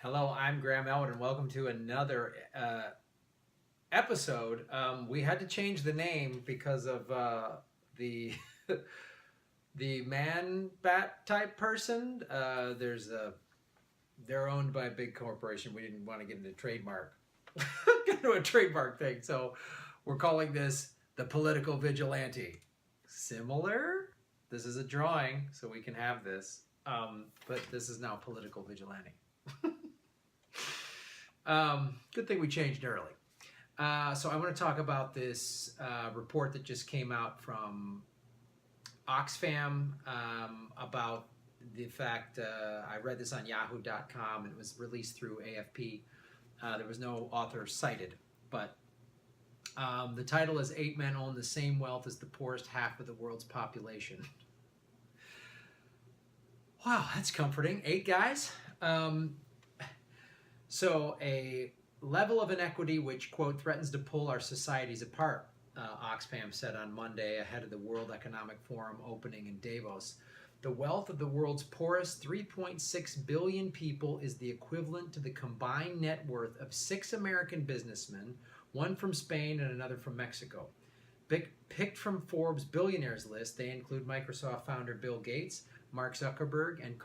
Hello, I'm Graham Elwood, and welcome to another episode. We had to change the name because of the the man bat type person. They're owned by a big corporation. We didn't want to get into a trademark thing, so we're calling this the political vigilante. Similar. This is a drawing, so we can have this, but this is now political vigilante. Good thing we changed early. So I want to talk about this report that just came out from Oxfam about the fact, I read this on yahoo.com, and it was released through AFP. There was no author cited, but the title is 8 Men Own the Same Wealth as the Poorest Half of the World's Population. Wow, that's comforting. 8 guys. So a level of inequity which, quote, threatens to pull our societies apart, Oxfam said on Monday ahead of the World Economic Forum opening in Davos. The wealth of the world's poorest 3.6 billion people is the equivalent to the combined net worth of 6 American businessmen, one from Spain and another from Mexico. Picked from Forbes' billionaires list, they include Microsoft founder Bill Gates, Mark Zuckerberg, and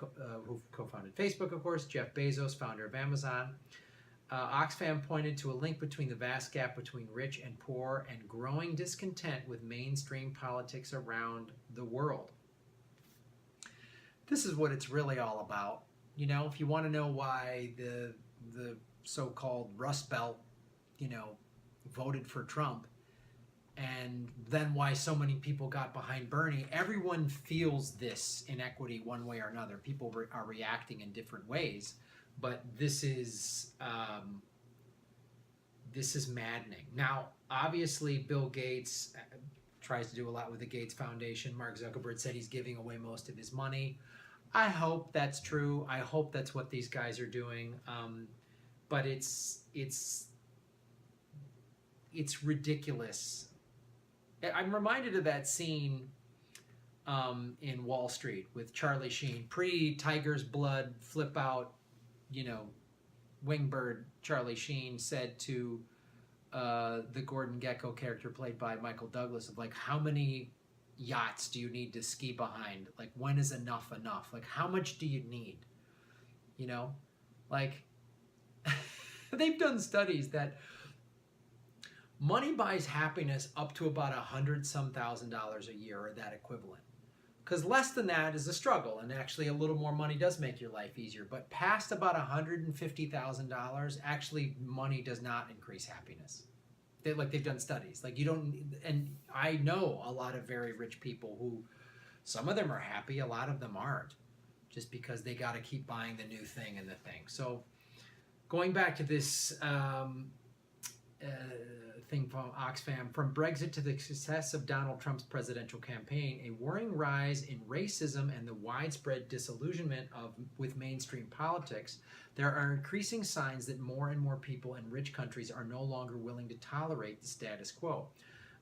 who co-founded Facebook, of course, Jeff Bezos, founder of Amazon. Oxfam pointed to a link between the vast gap between rich and poor and growing discontent with mainstream politics around the world. This is what it's really all about. You know, if you want to know why the so-called Rust Belt, voted for Trump, and then why so many people got behind Bernie, everyone feels this inequity one way or another. People are reacting in different ways, but this is maddening. Now, obviously, Bill Gates tries to do a lot with the Gates Foundation. Mark Zuckerberg said he's giving away most of his money. I hope that's true. I hope that's what these guys are doing. But it's ridiculous. I'm reminded of that scene in Wall Street with Charlie Sheen, pre-Tiger's Blood, flip out, wingbird Charlie Sheen said to the Gordon Gekko character played by Michael Douglas of like, how many yachts do you need to ski behind? Like, when is enough enough? Like, how much do you need? Like, they've done studies that money buys happiness up to about $100,000 a year, or that equivalent. Because less than that is a struggle, and actually a little more money does make your life easier. But past about $150,000, actually money does not increase happiness. They've done studies. Like, you don't, and I know a lot of very rich people who, some of them are happy, a lot of them aren't, just because they got to keep buying the new thing and the thing. So, going back to this thing from Oxfam, from Brexit to the success of Donald Trump's presidential campaign, a worrying rise in racism and the widespread disillusionment with mainstream politics, there are increasing signs that more and more people in rich countries are no longer willing to tolerate the status quo,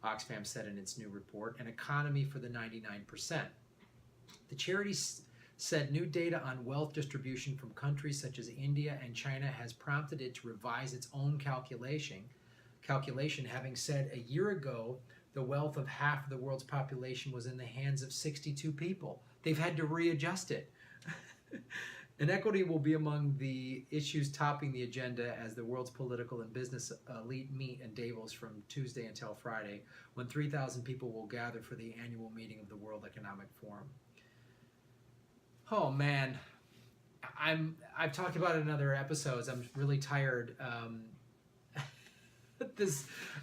Oxfam said in its new report, An Economy for the 99%. The charity said new data on wealth distribution from countries such as India and China has prompted it to revise its own calculation, having said a year ago the wealth of half of the world's population was in the hands of 62 people. They've had to readjust it. Inequity will be among the issues topping the agenda as the world's political and business elite meet in Davos from Tuesday until Friday, when 3,000 people will gather for the annual meeting of the World Economic Forum. Oh man, I've talked about it in other episodes. I'm really tired.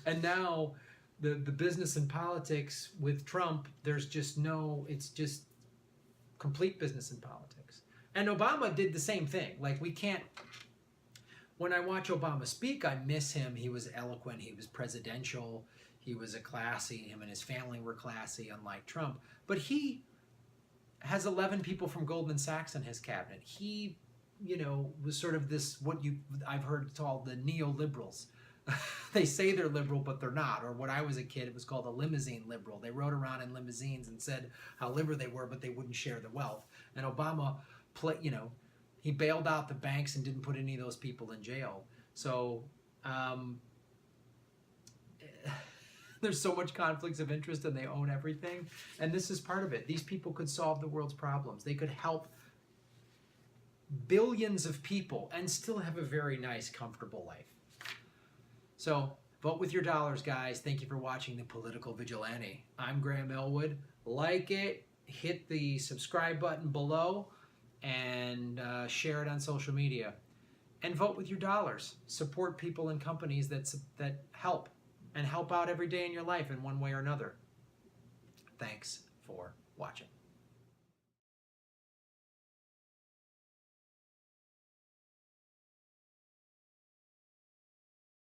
And now the business and politics with Trump, it's just complete business and politics. And Obama did the same thing. Like, when I watch Obama speak, I miss him. He was eloquent, he was presidential, he was him and his family were classy, unlike Trump. But he has 11 people from Goldman Sachs in his cabinet. He, was sort of this, I've heard called the neoliberals. They say they're liberal, but they're not. Or when I was a kid, it was called a limousine liberal. They rode around in limousines and said how liberal they were, but they wouldn't share the wealth. And Obama, He bailed out the banks and didn't put any of those people in jail. So there's so much conflicts of interest, and they own everything. And this is part of it. These people could solve the world's problems. They could help billions of people and still have a very nice, comfortable life. So vote with your dollars, guys. Thank you for watching The Political Vigilante. I'm Graham Elwood. Like it, hit the subscribe button below, and share it on social media. And vote with your dollars. Support people and companies that help and help out every day in your life in one way or another. Thanks for watching.